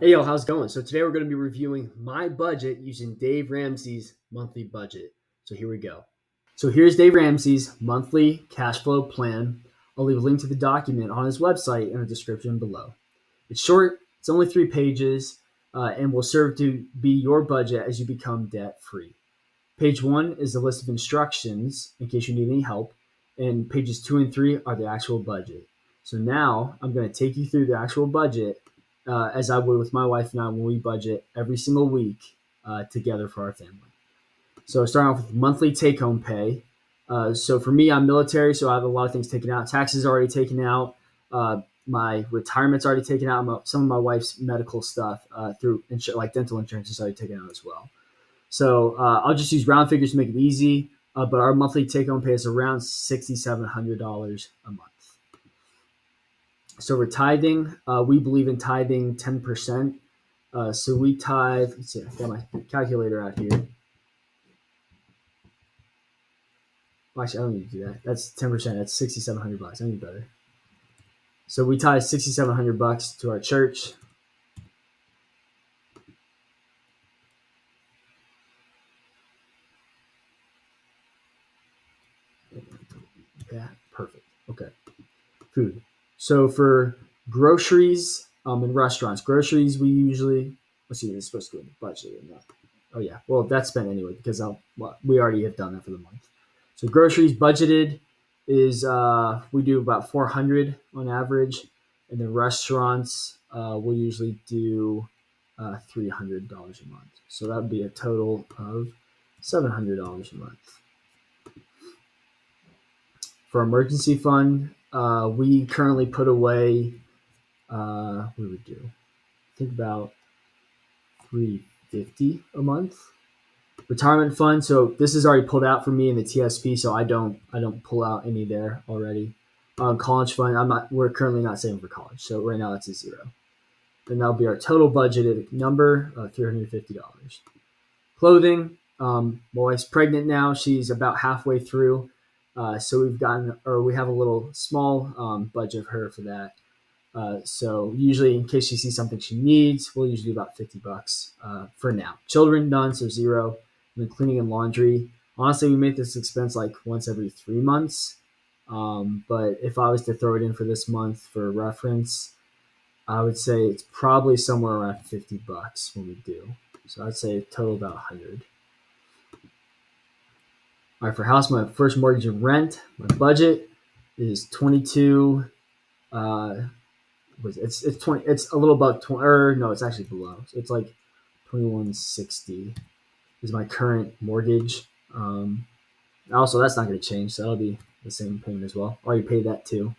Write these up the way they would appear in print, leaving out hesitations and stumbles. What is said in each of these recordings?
Hey yo, how's it going? So today we're going to be reviewing my budget using Dave Ramsey's monthly budget. So here we go. So here's Dave Ramsey's monthly cash flow plan. I'll leave a link to the document on his website in the description below. It's short, it's only 3 pages, and will serve to be your budget as you become debt free. Page one is a list of instructions in case you need any help, and pages two and three are the actual budget. So now I'm going to take you through the actual budget as I would with my wife and I when we budget every single week together for our family. So starting off with monthly take home pay. So for me, I'm military, so I have a lot of things taken out. Taxes are already taken out. My retirement's already taken out. Some of my wife's medical stuff through like dental insurance is already taken out as well. So I'll just use round figures to make it easy. But our monthly take home pay is around $6,700 a month. So we're tithing. We believe in tithing 10%. So we tithe. Let's see. I got my calculator out here. Well, actually, I don't need to do that. That's 10%. That's $6,700. I need better. So we tithe $6,700 to our church. Yeah, perfect. Okay. Food. So for groceries and restaurants, groceries we usually let's see, it's supposed to go in the budget or not. Oh yeah, well that's spent anyway because we already have done that for the month. So groceries budgeted is we do about 400 on average, and the restaurants we'll usually do $300 a month. So that would be a total of $700 a month. For emergency fund, we currently put away what do we do? I think about 350 a month. Retirement fund. So this is already pulled out for me in the TSP, so I don't pull out any there already. College fund. I'm not. We're currently not saving for college, so right now it's a zero. And that'll be our total budgeted number of $350. Clothing. My wife's pregnant now. She's about halfway through. So we have a little small budget of her for that. So usually, in case she sees something she needs, we'll usually do about $50 for now. Children none, so zero. And then cleaning and laundry. Honestly, we make this expense like once every 3 months. But if I was to throw it in for this month for reference, I would say it's probably somewhere around $50 when we do. So I'd say total about 100. All right, for house, my first mortgage and rent, my budget is 22. Uh, it's 20. It's a little above 20. Or no, it's actually below. So it's like 2160 is my current mortgage. Also, that's not going to change, so that'll be the same payment as well. Already paid that too.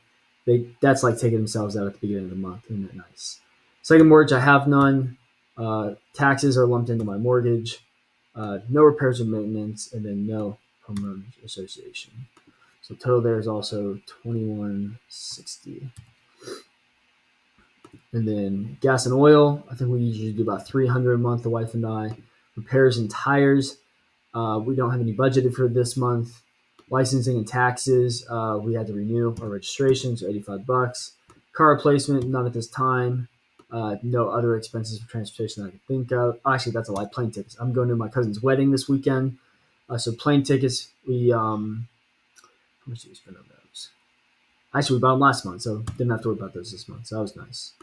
That's like taking themselves out at the beginning of the month. Isn't that nice? Second mortgage, I have none. Taxes are lumped into my mortgage. No repairs or maintenance, and then no homeowners association. So total there is also 2160. And then gas and oil, I think we usually do about 300 a month, the wife and I. Repairs and tires, we don't have any budgeted for this month. Licensing and taxes, we had to renew our registration, so $85. Car replacement, none at this time. No other expenses for transportation that I can think of. Actually, that's a lie. Plane tickets. I'm going to my cousin's wedding this weekend, so plane tickets. How much did we spend on those? Actually, we bought them last month, so didn't have to worry about those this month. So that was nice.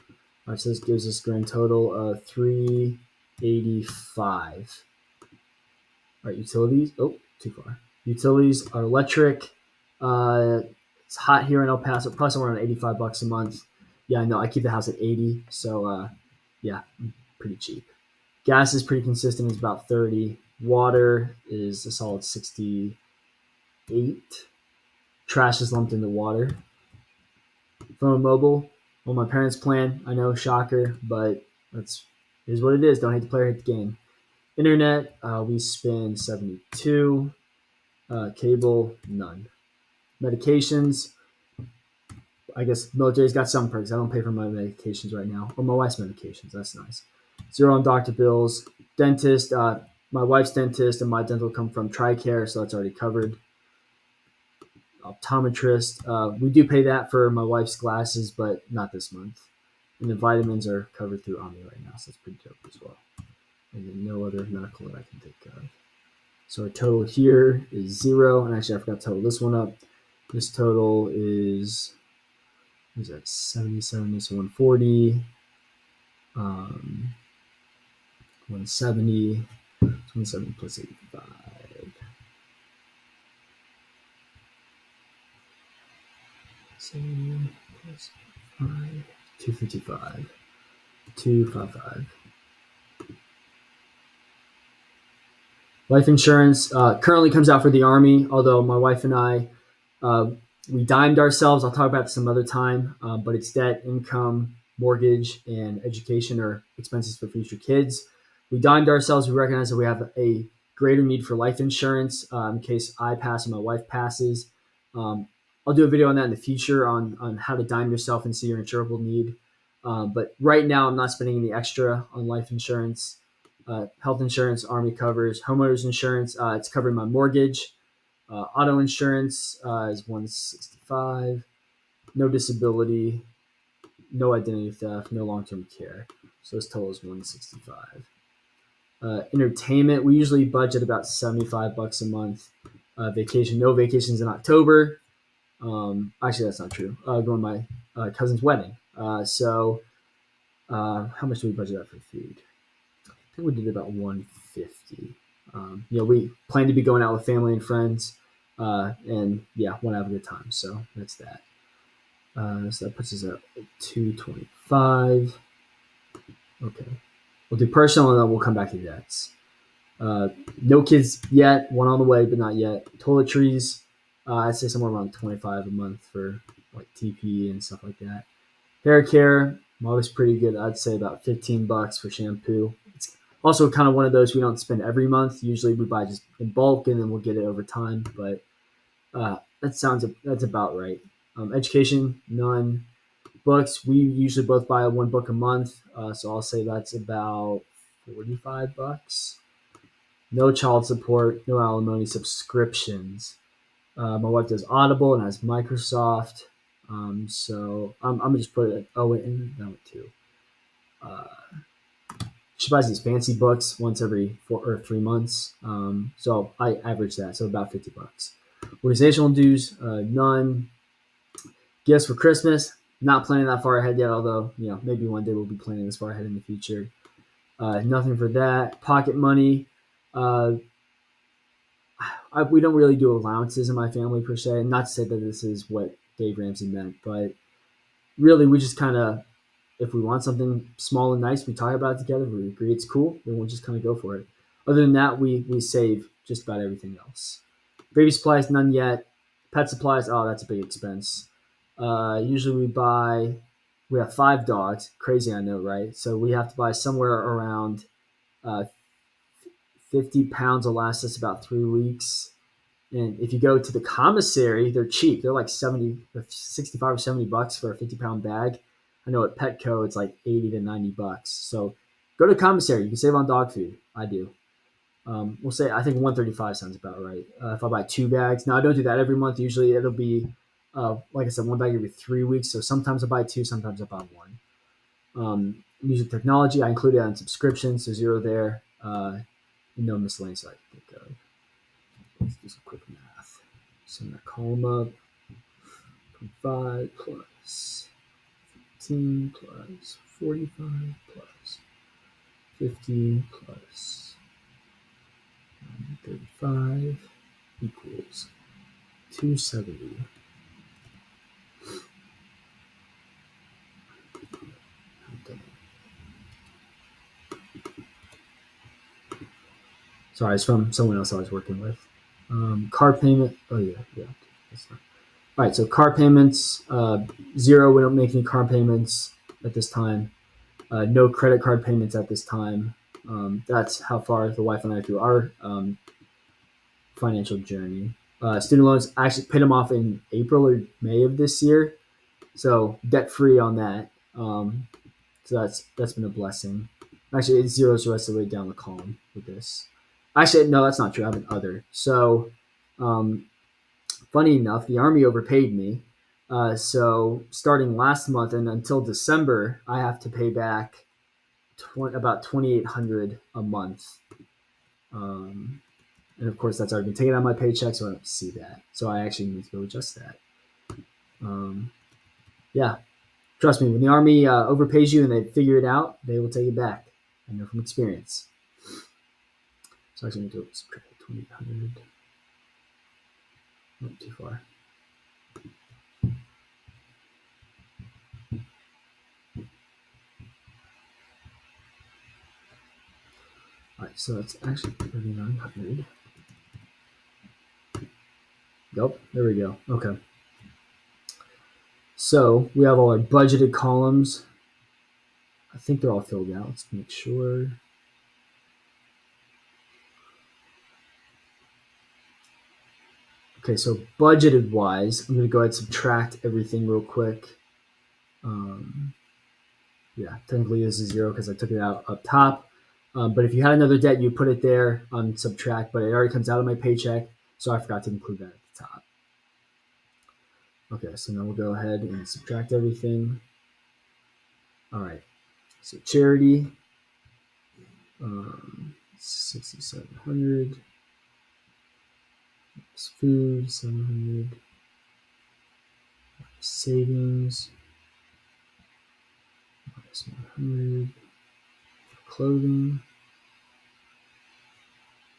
All right, so this gives us a grand total of 385. All right, utilities. Oh, too far. Utilities are electric. It's hot here in El Paso, probably somewhere around $85 a month. Yeah, I know. I keep the house at 80, so yeah, pretty cheap. Gas is pretty consistent. It's about 30. Water is a solid 68. Trash is lumped into water. Phone and mobile. Well, my parents' plan. I know, shocker, but that's is what it is. Don't hate the player, hate the game. Internet, we spend 72. Cable, none. Medications, I guess military's got some perks. I don't pay for my medications right now, or my wife's medications. That's nice. Zero on doctor bills. Dentist, my wife's dentist and my dental come from TRICARE, so that's already covered. Optometrist, we do pay that for my wife's glasses, but not this month. And the vitamins are covered through Omni right now, so that's pretty dope as well. And then no other medical that I can think of. So our total here is 0. And actually, I forgot to total this one up. This total is, what is that, 77, so 140, 170, 170 plus 85. 70 plus 5, 255, 255. Life insurance currently comes out for the Army, although my wife and I, we dimed ourselves. I'll talk about this some other time, but it's debt, income, mortgage, and education or expenses for future kids. We dimed ourselves. We recognize that we have a greater need for life insurance in case I pass and my wife passes. I'll do a video on that in the future on how to dime yourself and see your insurable need. But right now, I'm not spending any extra on life insurance. Health insurance, Army covers. Homeowners insurance, it's covering my mortgage. Auto insurance is 165. No disability, no identity theft, no long-term care. So this total is 165. Entertainment, we usually budget about $75 a month. Vacation, no vacations in October. Actually, that's not true. Going to my cousin's wedding. So how much do we budget out for food? I think we did about 150. We plan to be going out with family and friends, and yeah, want to have a good time. So that's that. So that puts us at 225. Okay, we'll do personal, and then we'll come back to debts. No kids yet. One on the way, but not yet. Toiletries, I'd say somewhere around 25 a month for like TP and stuff like that. Hair care, I'm always pretty good. I'd say about $15 for shampoo. It's also kind of one of those we don't spend every month. Usually we buy just in bulk and then we'll get it over time. But that's about right. Education, none. Books, we usually both buy one book a month. So I'll say that's about $45. No child support, no alimony. Subscriptions. My wife does Audible and has Microsoft. So I'm gonna just put it. Oh wait, no too. She buys these fancy books once every 4 or 3 months. So I average that, so about $50. Organizational dues, none. Gifts for Christmas, not planning that far ahead yet. Although maybe one day we'll be planning this far ahead in the future. Nothing for that. Pocket money. We don't really do allowances in my family per se. Not to say that this is what Dave Ramsey meant, but really we just kind of, if we want something small and nice, we talk about it together. We agree it's cool, then we'll just kind of go for it. Other than that, we save just about everything else. Baby supplies, none yet. Pet supplies, oh, that's a big expense. Usually we have 5 dogs. Crazy, I know, right? So we have to buy somewhere around 50 pounds will last us about 3 weeks. And if you go to the commissary, they're cheap. They're like 65 or $70 for a 50-pound bag. I know at Petco it's like 80 to $90. So go to the commissary. You can save on dog food. I do. We'll say I think 135 sounds about right. If I buy 2 bags, now I don't do that every month. Usually it'll be like I said, 1 bag every 3 weeks. So sometimes I buy 2, sometimes I buy 1. Music technology, I include it on subscription, so 0 there. No miscellaneous I can think of. Let's do some quick math. So I'm going to call them up. 25 plus 15 plus 45 plus 50 plus 35 equals 270. Sorry, it's from someone else I was working with. Car payment. Oh yeah. That's not. All right, so car payments, 0. We don't make any car payments at this time. No credit card payments at this time. That's how far the wife and I through our financial journey. Student loans, I actually paid them off in April or May of this year, so debt free on that. So that's been a blessing. Actually, it zeros the rest of the way down the column with this. Actually, no, that's not true. I have an other. So, funny enough, the Army overpaid me. So starting last month and until December, I have to pay back about 2,800 a month. Um, and of course, that's already been taken out of my paycheck, so I don't see that. So I actually need to go adjust that. Yeah, trust me, when the Army overpays you and they figure it out, they will take it back. I know from experience. So I actually need to subtract 2,800. Not too far. All right, so that's actually 3,900. Yep, there we go. Okay. So we have all our budgeted columns. I think they're all filled out. Let's make sure. Okay, so budgeted wise, I'm going to go ahead and subtract everything real quick. Yeah, technically this is zero because I took it out up top. But if you had another debt, you put it there on subtract, but it already comes out of my paycheck, so I forgot to include that at the top. Okay, so now we'll go ahead and subtract everything. All right, so charity, 6,700. Food, 700. Savings, minus 100. Clothing,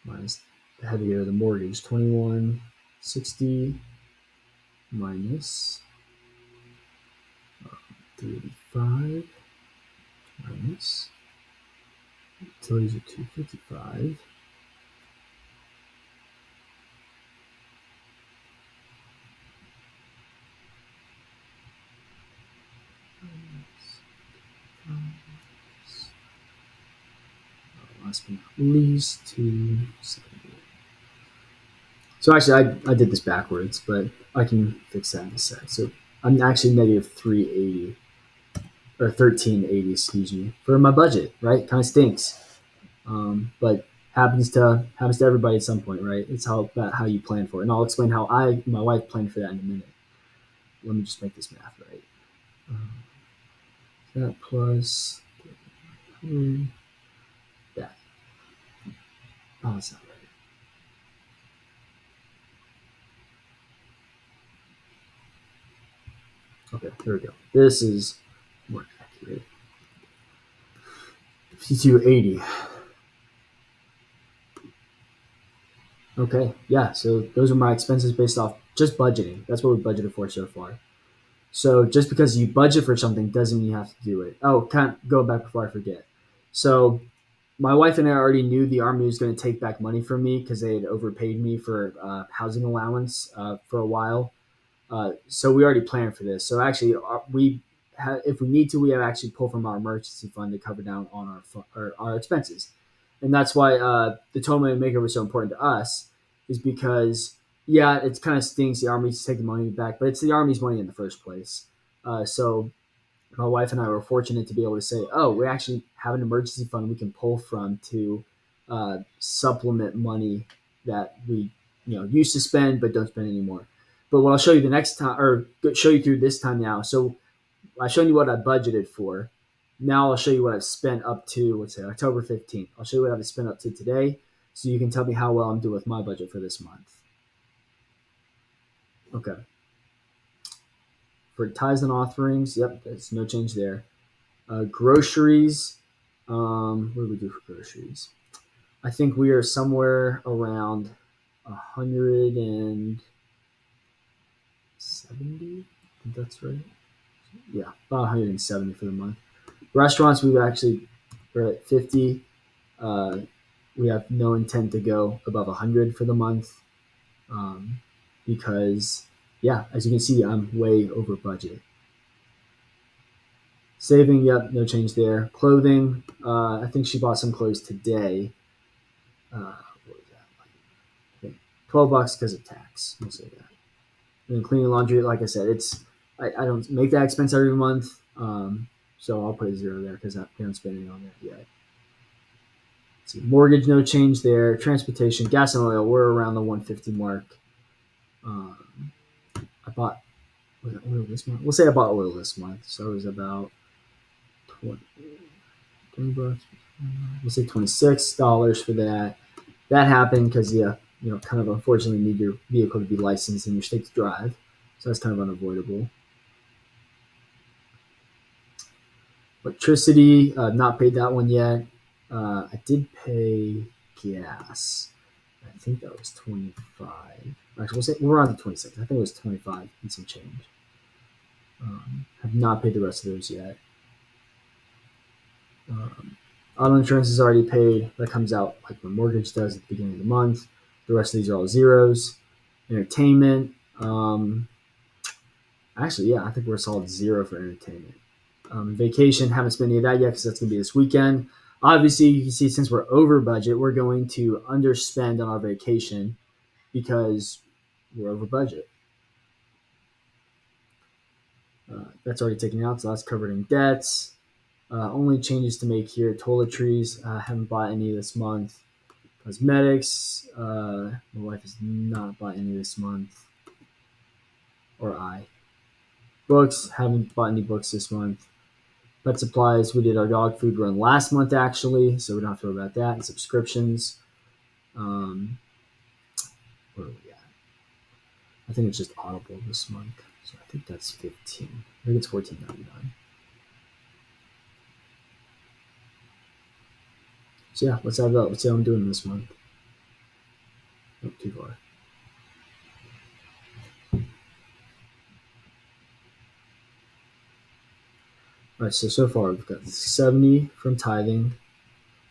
minus the heavier the mortgage, 2160 minus 385 minus utilities are 255 last but not least 270. So actually I did this backwards, but I can fix that in a sec. So I'm actually negative 380 or 1380, excuse me, for my budget, right? Kind of stinks. But happens to everybody at some point, right? It's how about how you plan for it, and I'll explain how I and my wife planned for that in a minute. Let me just make this math right. That plus that. Oh, that's not right. Okay, there we go. This is more accurate. 5280. Okay, yeah. So those are my expenses based off just budgeting. That's what we budgeted for so far. So just because you budget for something doesn't mean you have to do it. Oh, can't go back before I forget. So my wife and I already knew the Army was going to take back money from me because they had overpaid me for housing allowance for a while. So we already planned for this. So actually, if we need to, we have actually pulled from our emergency fund to cover down on our expenses, and that's why the total money maker was so important to us, is because yeah, it kind of stinks the Army's taking money back, but it's the Army's money in the first place. So my wife and I were fortunate to be able to say, oh, we actually have an emergency fund we can pull from to supplement money that we used to spend but don't spend anymore. But what I'll show you the next time, or show you through this time now. So I've shown you what I budgeted for. Now I'll show you what I've spent up to, let's say, October 15th. I'll show you what I've spent up to today, so you can tell me how well I'm doing with my budget for this month. Okay. For tithes and offerings, yep, there's no change there. Groceries, what do we do for groceries? I think we are somewhere around 170. I think that's right. Yeah, about 170 for the month. Restaurants, we're at 50. Uh, we have no intent to go above 100 for the month because, yeah, as you can see, I'm way over budget. Saving, yep, no change there. Clothing, I think she bought some clothes today. What was that? 12 bucks because of tax. We'll say that. And then cleaning laundry, like I said, I don't make that expense every month. So I'll put a zero there because I don't spend any on that yet. Let's see, mortgage, no change there. Transportation, gas and oil, we're around the 150 mark. I bought Was it oil this month? We'll say I bought oil this month, so it was about 20, 20 bucks. We'll say $26 for that. That happened because kind of unfortunately need your vehicle to be licensed in your state to drive, so that's kind of unavoidable. Electricity, not paid that one yet. I did pay gas. I think that was 25. Actually, we'll say we're on to 26. I think it was 25 and some change. Have not paid the rest of those yet. Auto insurance is already paid. That comes out like my mortgage does at the beginning of the month. The rest of these are all zeros. Entertainment. Actually, yeah, I think we're a solid zero for entertainment. Vacation, haven't spent any of that yet because that's going to be this weekend. Obviously, you can see since we're over budget, we're going to underspend on our vacation because we're over budget. That's already taken out, so that's covered in debts. Only changes to make here: toiletries. Haven't bought any this month. Cosmetics. My wife has not bought any this month, or I. Books. Haven't bought any books this month. Pet supplies. We did our dog food run last month actually, so we don't have to worry about that. And subscriptions. Where are we at? I think it's just Audible this month, so I think that's 15. I think it's $14.99. So yeah, let's add it up. Let's see how I'm doing this month. Not too far. All right, so far we've got 70 from tithing,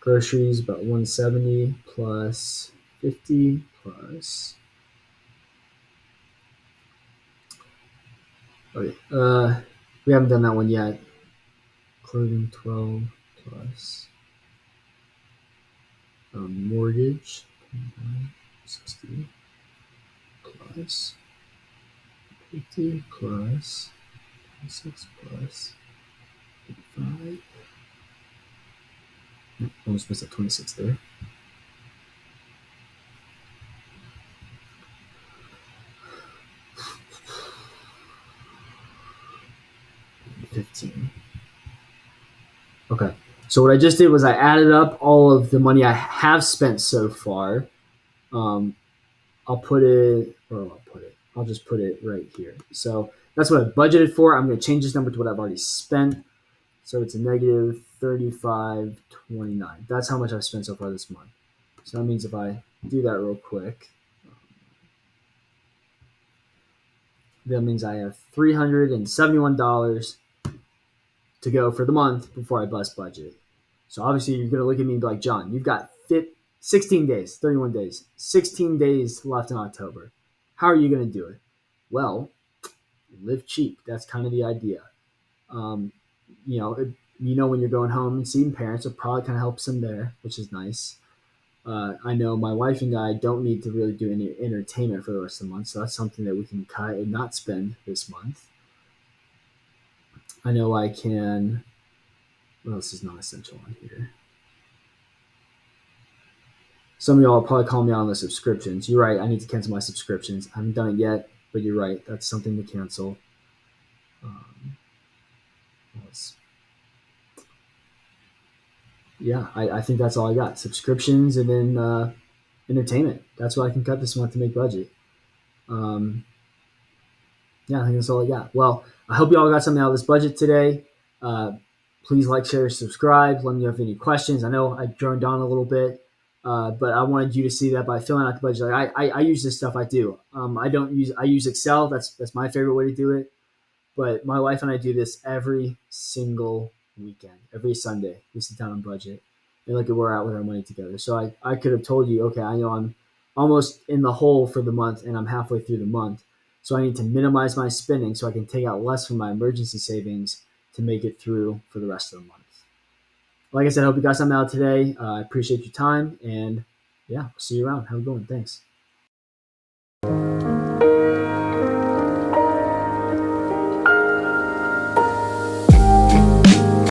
groceries about 170 plus 50 plus. Okay, we haven't done that one yet. Clothing 12 plus mortgage 60 plus 50 plus 26 plus 55. Almost missed that 26 there. $15. Okay. So what I just did was I added up all of the money I have spent so far. I'll put it, or I'll put it. I'll just put it right here. So that's what I budgeted for. I'm going to change this number to what I've already spent. So it's a negative 35.29. That's how much I've spent so far this month. So that means if I do that real quick, that means I have $371 to go for the month before I bust budget. So obviously you're going to look at me and be like, John, you've got 16 days, 31 days, 16 days left in October. How are you going to do it? Well, live cheap. That's kind of the idea. When you're going home and seeing parents, it probably kind of helps them there, which is nice. I know my wife and I don't need to really do any entertainment for the rest of the month, so that's something that we can cut and not spend this month. I know I can. What else is not essential on here? Some of y'all are probably calling me out on the subscriptions. You're right. I need to cancel my subscriptions. I haven't done it yet, but you're right. That's something to cancel. Yeah, I think that's all I got. Subscriptions and then entertainment. That's what I can cut this month to make budget. Yeah, I think that's all I got. Well, I hope you all got something out of this budget today. Please like, share, subscribe. Let me know if you have any questions. I know I droned on a little bit, but I wanted you to see that by filling out the budget. Like I use this stuff. I do. I use Excel. That's my favorite way to do it. But my wife and I do this every single weekend, every Sunday. We sit down on budget and look at where we're at with our money together. So I could have told you, okay, I know I'm almost in the hole for the month and I'm halfway through the month. So I need to minimize my spending so I can take out less from my emergency savings to make it through for the rest of the month. Like I said, I hope you got something out today. I appreciate your time. And yeah, we'll see you around. Have a good one. Thanks.